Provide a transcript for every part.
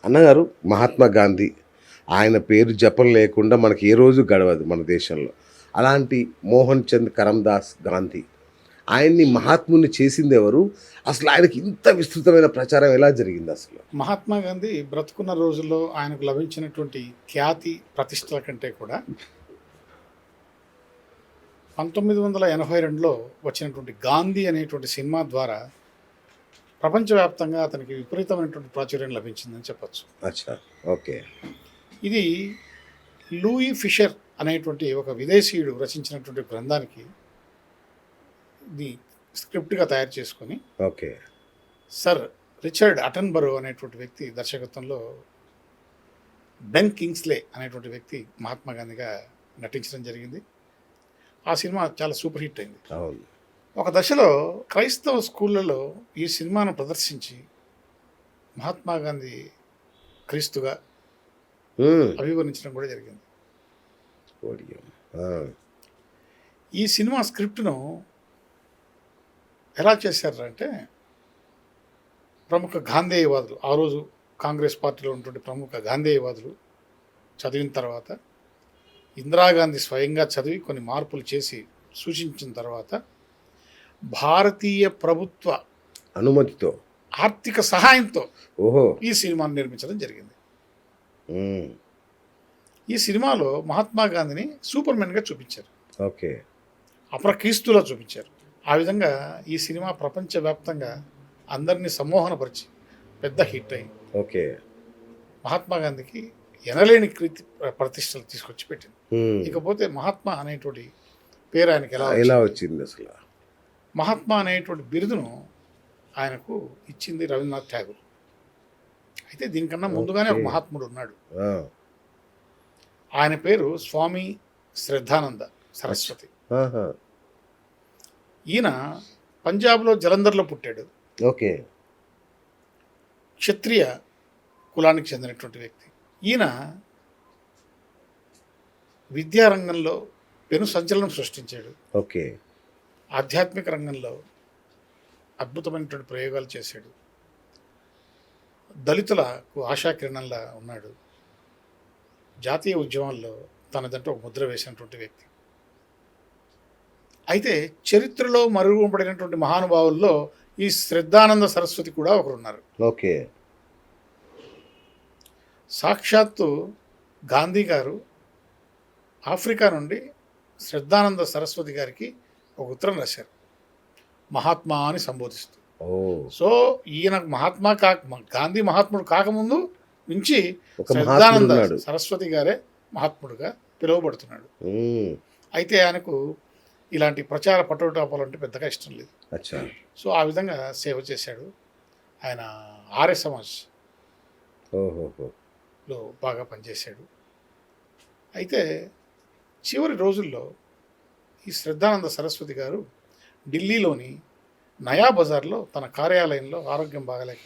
అన్నగారు మహాత్మా గాంధీ ఆయన పేరు జపం లేకుండా మనకి ఏ రోజు గడవదు మన దేశంలో. అలాంటి మోహన్ చంద్ కరందాస్ గాంధీ ఆయన్ని మహాత్ముని చేసిందెవరు? అసలు ఆయనకి ఇంత విస్తృతమైన ప్రచారం ఎలా జరిగింది అసలు? మహాత్మా గాంధీ బ్రతుకున్న రోజుల్లో ఆయనకు లభించినటువంటి ఖ్యాతి ప్రతిష్టల కంటే కూడా 1982లో వచ్చినటువంటి గాంధీ అనేటువంటి సినిమా ద్వారా ప్రపంచవ్యాప్తంగా అతనికి విపరీతమైనటువంటి ప్రాచుర్యం లభించిందని చెప్పచ్చు. అచ్చా, ఓకే. ఇది లూయి ఫిషర్ అనేటువంటి ఒక విదేశీయుడు రచించినటువంటి గ్రంథానికి ఇది స్క్రిప్ట్గా తయారు చేసుకొని ఓకే. సర్ రిచర్డ్ అటన్బరో అనేటువంటి వ్యక్తి దర్శకత్వంలో బెన్ కింగ్స్లే అనేటువంటి వ్యక్తి మహాత్మా గాంధీగా నటించడం జరిగింది. ఆ సినిమా చాలా సూపర్ హిట్ అయింది. అవును. ఒక దశలో క్రైస్తవ స్కూళ్ళలో ఈ సినిమాను ప్రదర్శించి మహాత్మా గాంధీ క్రీస్తుగా అభివర్ణించడం కూడా జరిగింది. ఈ సినిమా స్క్రిప్ట్ను ఎలా చేశారంటే ప్రముఖ గాంధేయవాదులు, ఆ రోజు కాంగ్రెస్ పార్టీలో ఉన్నటువంటి ప్రముఖ గాంధేయవాదులు చదివిన తర్వాత ఇందిరాగాంధీ స్వయంగా చదివి కొన్ని మార్పులు చేసి సూచించిన తర్వాత భారతీయ ప్రభుత్వ అనుమతితో ఆర్థిక సహాయంతో ఓహో ఈ సినిమాను నిర్మించడం జరిగింది. ఈ సినిమాలో మహాత్మా గాంధీని సూపర్మెన్గా చూపించారు, ఓకే, అపరక్రీస్తులా చూపించారు. ఆ విధంగా ఈ సినిమా ప్రపంచవ్యాప్తంగా అందరినీ సమ్మోహనపరిచి పెద్ద హిట్ అయింది. ఓకే. మహాత్మా గాంధీకి ఎనలేని కీర్తి ప్రతిష్టలు తీసుకొచ్చి పెట్టింది. ఇకపోతే మహాత్మా అనేటువంటి పేరు ఆయనకి ఎలా వచ్చింది అసలు? మహాత్మా అనేటువంటి బిరుదును ఆయనకు ఇచ్చింది రవీంద్రనాథ్ ఠాగూర్. అయితే దీనికన్నా ముందుగానే ఒక మహాత్ముడు ఉన్నాడు. ఆయన పేరు స్వామి శ్రద్ధానంద సరస్వతి. ఈయన పంజాబ్లో జలంధర్లో పుట్టాడు. ఓకే. క్షత్రియ కులానికి చెందినటువంటి వ్యక్తి. ఈయన విద్యారంగంలో పెను సంచలనం సృష్టించాడు. ఓకే. ఆధ్యాత్మిక రంగంలో అద్భుతమైనటువంటి ప్రయోగాలు చేశాడు. దళితులకు ఆశాకిరణంలా ఉన్నాడు. జాతీయ ఉద్యమాల్లో తనదంటూ ఒక ముద్ర వేసినటువంటి వ్యక్తి. అయితే చరిత్రలో మరుగుపడినటువంటి మహానుభావుల్లో ఈ శ్రద్ధానంద సరస్వతి కూడా ఒకరున్నారు. ఓకే. సాక్షాత్తు గాంధీ గారు ఆఫ్రికా నుండి శ్రద్ధానంద సరస్వతి గారికి ఒక ఉత్తరం రాశారు, మహాత్మా అని సంబోధిస్తూ. సో ఈయన గాంధీ మహాత్ముడు కాకముందు నుంచి శ్రద్ధానంద సరస్వతి గారే మహాత్ముడుగా పిలువబడుతున్నాడు. అయితే ఆయనకు ఇలాంటి ప్రచార పట్టుటాపాలంటే పెద్దగా ఇష్టం లేదు. సో ఆ విధంగా సేవ చేశాడు. ఆయన ఆర్య సమాజ్లో బాగా పనిచేశాడు. అయితే చివరి రోజుల్లో ఈ శ్రద్ధానంద సరస్వతి గారు ఢిల్లీలోని నయా బజార్లో తన కార్యాలయంలో ఆరోగ్యం బాగలేక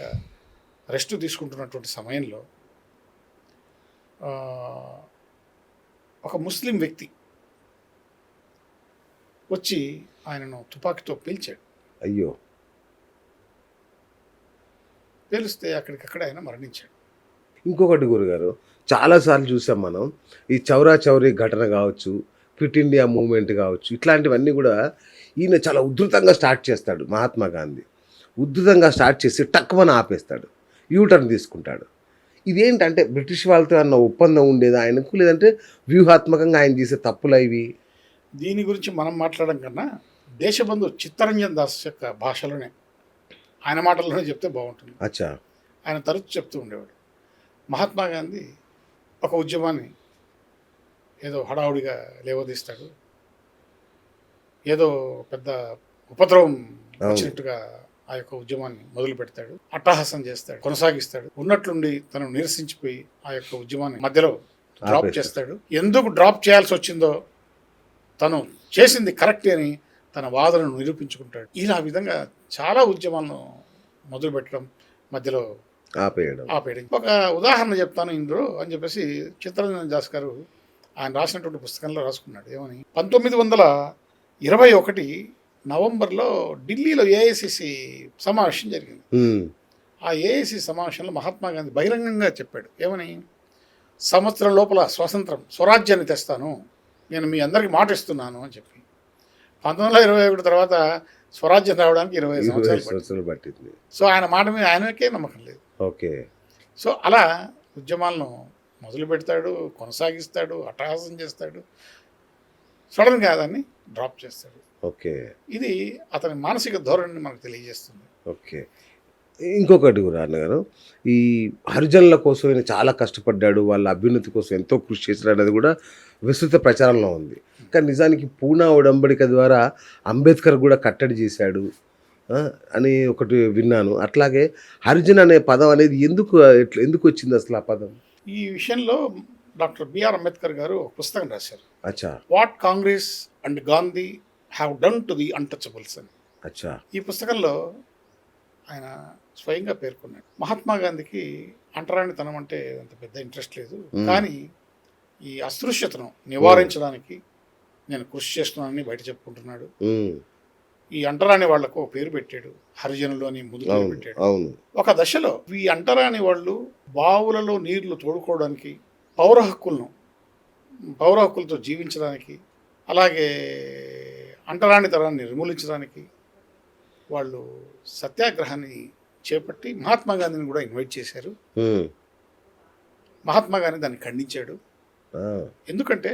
రెస్ట్ తీసుకుంటున్నటువంటి సమయంలో ఒక ముస్లిం వ్యక్తి వచ్చి ఆయనను తుపాకీతో పేల్చాడు. అయ్యో. పేలిస్తే అక్కడికక్కడ ఆయన మరణించాడు. ఇంకొకటి గురుగారు, చాలాసార్లు చూసాం మనం ఈ చౌరా చౌరీ ఘటన కావచ్చు, క్విట్ ఇండియా మూవ్మెంట్ కావచ్చు, ఇట్లాంటివన్నీ కూడా ఈయన చాలా ఉధృతంగా స్టార్ట్ చేస్తాడు. మహాత్మా గాంధీ ఉధృతంగా స్టార్ట్ చేసి టక్కుమని ఆపేస్తాడు, యూటర్న్ తీసుకుంటాడు. ఇదేంటంటే బ్రిటిష్ వాళ్ళతో అన్న ఒప్పందం ఉండేది ఆయనకు, లేదంటే వ్యూహాత్మకంగా ఆయన చేసే తప్పులు ఇవి? దీని గురించి మనం మాట్లాడడం కన్నా దేశబంధు చిత్తరంజన్ దాస్ యొక్క భాషలోనే, ఆయన మాటల్లోనే చెప్తే బాగుంటుంది. అచ్చా. ఆయన తరచు చెప్తూ ఉండేవాడు, మహాత్మా గాంధీ ఒక ఉద్యమాన్ని ఏదో హడావుడిగా లేవదీస్తాడు, ఏదో పెద్ద ఉపద్రవం వచ్చినట్టుగా ఆ యొక్క ఉద్యమాన్ని మొదలు పెడతాడు, అట్టహాసం చేస్తాడు, కొనసాగిస్తాడు. ఉన్నట్లుండి తను నిరసించిపోయి ఆ యొక్క ఉద్యమాన్ని మధ్యలో డ్రాప్ చేస్తాడు. ఎందుకు డ్రాప్ చేయాల్సి వచ్చిందో, తను చేసింది కరెక్ట్ అని తన వాదనను నిరూపించుకుంటాడు. ఈయన ఆ విధంగా చాలా ఉద్యమాలను మొదలుపెట్టడం, మధ్యలో ఆపేయడం. ఒక ఉదాహరణ చెప్తాను ఇందులో అని చెప్పేసి చిత్తరంజన్ దాస్ గారు ఆయన రాసినటువంటి పుస్తకంలో రాసుకున్నాడు. ఏమని, 1921 నవంబర్లో ఢిల్లీలో ఏఐసిసి సమావేశం జరిగింది. ఆ ఏఐసి సమావేశంలో మహాత్మా గాంధీ బహిరంగంగా చెప్పాడు ఏమని, సంవత్సరం లోపల స్వరాజ్యాన్ని తెస్తాను, నేను మీ అందరికీ మాట ఇస్తున్నాను అని చెప్పి. 1921 తర్వాత స్వరాజ్యం రావడానికి 25 20 సంవత్సరాలు పట్టింది. సంవత్సరాలు పట్టింది. సో ఆయన మాట మీద ఆయనకే నమ్మకం లేదు. ఓకే. సో అలా ఉద్యమాలను మొదలు పెడతాడు, కొనసాగిస్తాడు, అట్టహాసం చేస్తాడు, సడన్గా దాన్ని డ్రాప్ చేస్తాడు. ఓకే. ఇది అతని మానసిక ధోరణిని మనకు తెలియజేస్తుంది. ఓకే. ఇంకొకటి కూడా అన్నగారు, ఈ హరిజనుల కోసం ఈయన చాలా కష్టపడ్డాడు, వాళ్ళ అభ్యున్నతి కోసం ఎంతో కృషి చేశాడు అనేది కూడా విస్తృత ప్రచారంలో ఉంది. కానీ నిజానికి పూనా ఉడంబడిక ద్వారా అంబేద్కర్ కూడా కట్టడి చేశాడు అని ఒకటి విన్నాను. అట్లాగే హరిజన్ అనే పదం అనేది ఎందుకు వచ్చింది అసలు ఆ పదం? ఈ విషయంలో డాక్టర్ బిఆర్ అంబేద్కర్ గారు ఒక పుస్తకం రాశారు, అచ్చా. What Congress and Gandhi have done to the untouchables అని. అచ్చా. ఈ పుస్తకంలో ఆయన స్వయంగా పేర్కొన్నాడు, మహాత్మా గాంధీకి అంటరానితనం అంటే అంత పెద్ద ఇంట్రెస్ట్ లేదు, కానీ ఈ అస్పృశ్యతను నివారించడానికి నేను కృషి చేస్తున్నానని బయట చెప్పుకుంటున్నాడు. ఈ అంటరాని వాళ్లకు పేరు పెట్టాడు, హరిజనులు అని ముద్దు పేరు పెట్టాడు. ఒక దశలో ఈ అంటరాని వాళ్ళు బావులలో నీళ్లు తోడుకోవడానికి, పౌర హక్కులతో జీవించడానికి, అలాగే అంటరానితనాన్ని నిర్మూలించడానికి వాళ్ళు సత్యాగ్రహాన్ని చేపట్టి మహాత్మా గాంధీని కూడా ఇన్వైట్ చేశారు. మహాత్మా గాంధీ దాన్ని ఖండించాడు. ఎందుకంటే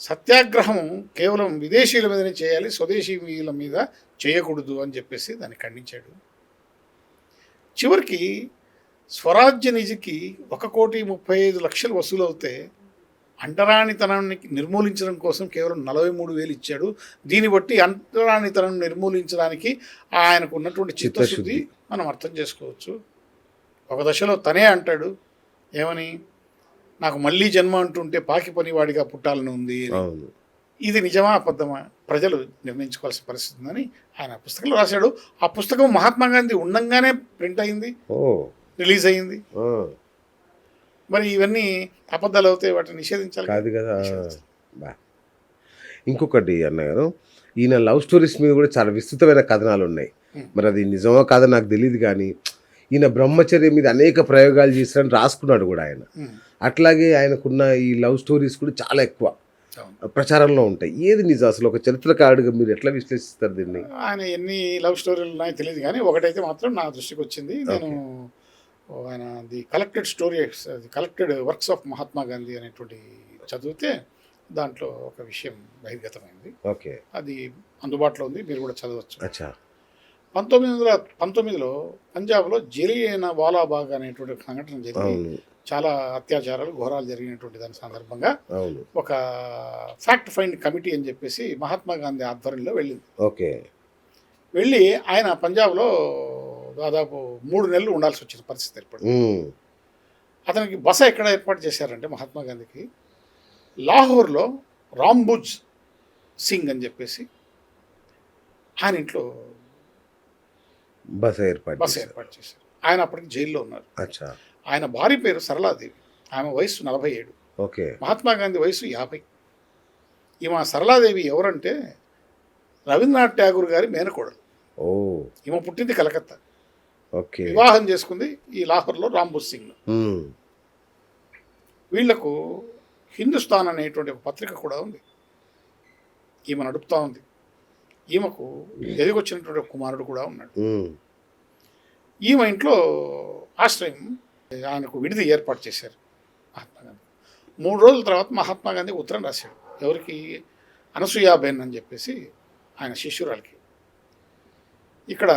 సత్యాగ్రహం కేవలం విదేశీయుల మీదనే చేయాలి, స్వదేశీయుల మీద చేయకూడదు అని చెప్పేసి దాన్ని ఖండించాడు. చివరికి స్వరాజ్య నిధికి 1,35,00,000 వసూలు అవుతే అంటరానితనాన్ని నిర్మూలించడం కోసం కేవలం 43,000 ఇచ్చాడు. దీన్ని బట్టి అంటరానితనం నిర్మూలించడానికి ఆయనకు ఉన్నటువంటి చిత్తశుద్ధి మనం అర్థం చేసుకోవచ్చు. ఒక దశలో తనే అంటాడు ఏమని, నాకు మళ్ళీ జన్మ అంటుంటే పాకి పనివాడిగా పుట్టాలని ఉంది. ఇది నిజమా అబద్ధమా ప్రజలు నిర్ణయించుకోవాల్సిన పరిస్థితి ఉందని ఆయన పుస్తకంలో రాశాడు. ఆ పుస్తకం మహాత్మా గాంధీ ఉండంగానే ప్రింట్ అయింది, రిలీజ్ అయింది. మరి ఇవన్నీ అబద్ధాలు అవుతాయి, వాటిని నిషేధించాలి కాదు కదా. ఇంకొకటి అన్నగారు, ఈయన లవ్ స్టోరీస్ మీద కూడా చాలా విస్తృతమైన కథనాలు ఉన్నాయి. మరి అది నిజమో కాదో నాకు తెలియదు, కానీ ఈయన బ్రహ్మచర్యం మీద అనేక ప్రయోగాలు చేశారని రాసుకున్నాడు కూడా ఆయన. అట్లాగే ఆయనకున్న ఈ లవ్ స్టోరీస్ కూడా చాలా ఎక్కువ ప్రచారంలో ఉంటాయి. ఏది నిజం అసలు? ఒక చరిత్రకారుడిగా మీరు ఎట్లా విశ్లేషిస్తారు దీన్ని? ఆయన ఎన్ని లవ్ స్టోరీలు ఉన్నాయో తెలియదు, కానీ ఒకటైతే మాత్రం నా దృష్టికి వచ్చింది. నేను ఆయన the collected works of Mahatma Gandhi అనేటువంటి చదివితే దాంట్లో ఒక విషయం బహిర్గతమైంది. ఓకే. అది అందుబాటులో ఉంది, మీరు కూడా చదవచ్చు. అచ్చా. 1919లో పంజాబ్లో జలియన్ వాలాబాగ్ అనేటువంటి సంఘటన జరిగి చాలా అత్యాచారాలు, ఘోరాలు జరిగినటువంటి దాని సందర్భంగా ఒక ఫ్యాక్ట్ ఫైండ్ కమిటీ అని చెప్పేసి మహాత్మా గాంధీ ఆధ్వర్యంలో వెళ్ళింది. ఓకే. వెళ్ళి ఆయన పంజాబ్లో దాదాపు 3 నెలలు ఉండాల్సి వచ్చిన పరిస్థితి ఏర్పడింది. అతనికి బస ఎక్కడ ఏర్పాటు చేశారంటే మహాత్మా గాంధీకి లాహోర్లో రాంబుజ్ సింగ్ అని చెప్పేసి ఆయన ఇంట్లో బస ఏర్పాటు చేశారు. ఆయన అప్పటికి జైల్లో ఉన్నారు. అచ్చా. ఆయన భార్య పేరు సరళాదేవి, ఆమె వయసు 47. ఓకే. మహాత్మా గాంధీ వయసు 50. ఈమె సరళాదేవి ఎవరంటే రవీంద్రనాథ్ ఠాగూర్ గారి మేనకోడలు. ఈమె పుట్టింది కలకత్తా. ఓకే. వివాహం చేసుకుంది ఈ లాహోర్లో రాంబుజ్ సింగ్. వీళ్లకు హిందుస్థాన్ అనేటువంటి ఒక పత్రిక కూడా ఉంది, ఈమె నడుపుతా ఉంది. ఈమెకు ఎదిగొచ్చినటువంటి ఒక కుమారుడు కూడా ఉన్నాడు. ఈమె ఇంట్లో ఆశ్రయం, ఆయనకు విడిది ఏర్పాటు చేశారు మహాత్మా గాంధీ. 3 రోజుల తర్వాత మహాత్మా గాంధీ ఉత్తరం రాశాడు. ఎవరికి? అనసూయాబెన్ అని చెప్పేసి ఆయన శిష్యురాలకి. ఇక్కడ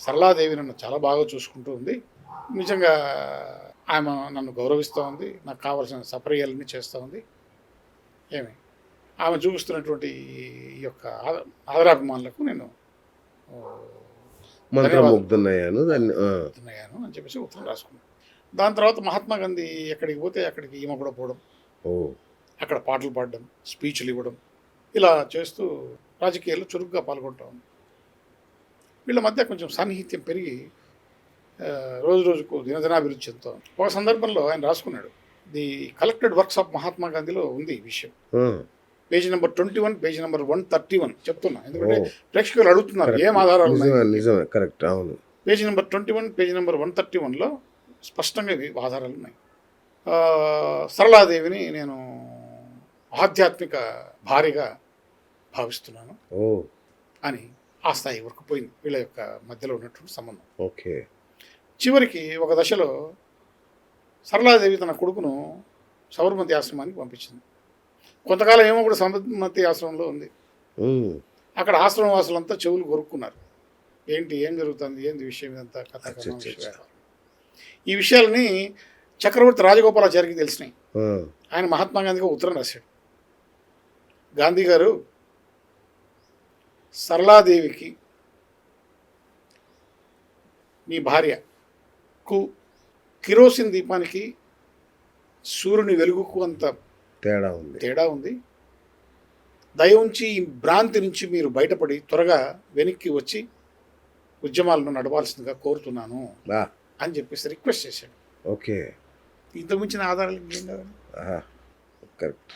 సరళాదేవి నన్ను చాలా బాగా చూసుకుంటూ ఉంది, నిజంగా ఆమె నన్ను గౌరవిస్తూ ఉంది, నాకు కావాల్సిన సపర్యాలన్నీ చేస్తూ ఉంది. ఏమి ఆమె చూపిస్తున్నటువంటి ఈ యొక్క ఆదరాభిమానులకు నేను మంత్రముగ్ధున్నయ్యాను అని చెప్పేసి ఉత్తరం రాసుకున్నాను. దాని తర్వాత మహాత్మా గాంధీ ఎక్కడికి పోతే అక్కడికి ఈమె కూడా పోవడం, అక్కడ పాటలు పాడడం, స్పీచ్లు ఇవ్వడం, ఇలా చేస్తూ రాజకీయాల్లో చురుగ్గా పాల్గొంటూ ఉంది. వీళ్ళ మధ్య కొంచెం సాన్నిహిత్యం పెరిగి రోజు రోజుకు దినదినాభివృద్ధి చెందుతూ ఉంది. ఒక సందర్భంలో ఆయన రాసుకున్నాడు, the collected works of Mahatma గాంధీలో ఉంది ఈ విషయం. పేజీ నెంబర్ 21, పేజీ నెంబర్ 131 చెప్తున్నా, ఎందుకంటే ప్రేక్షకులు అడుగుతున్నారు ఏం ఆధారాలు. నిజమే, కరెక్ట్. అవును. పేజీ నెంబర్ 21, పేజీ నెంబర్ 131లో స్పష్టంగా ఇవి ఆధారాలు ఉన్నాయి. సరళాదేవిని నేను ఆధ్యాత్మిక భార్యగా భావిస్తున్నాను ఓ అని ఆ స్థాయి వరకు పోయింది వీళ్ళ యొక్క మధ్యలో ఉన్నటువంటి సంబంధం. ఓకే. చివరికి ఒక దశలో సరళాదేవి తన కొడుకును సబర్మతి ఆశ్రమానికి పంపించింది. కొంతకాలం ఏమో కూడా సబర్మతి ఆశ్రమంలో ఉంది. ఉమ్. అక్కడ ఆశ్రమ వాసులంతా చెవులు కొరుక్కున్నారు. ఏంటి, ఏం జరుగుతుంది, ఏంది విషయం, ఇదంతా కథ అచ్చా, కథ అచ్చా, విషయాలు. ఈ విషయాలని చక్రవర్తి రాజగోపాలాచారికి తెలిసినాయి. ఆ. ఆయన మహాత్మా గాంధీకి ఒక ఉత్తరం రాశాడు. గాంధీ గారు, సరళాదేవికి మీ భార్యకు కిరోసిన్ దీపానికి సూర్యుని వెలుగుకు అంత తేడా ఉంది. దయ ఉంచి ఈ భ్రాంతి నుంచి మీరు బయటపడి త్వరగా వెనక్కి వచ్చి ఉద్యమాలను నడవాల్సిందిగా కోరుతున్నాను బా. అని చెప్పేసి రిక్వెస్ట్ చేశాడు. ఓకే. ఇంతకు మించిన ఆధారాలు ఏం కావాలి? కరెక్ట్.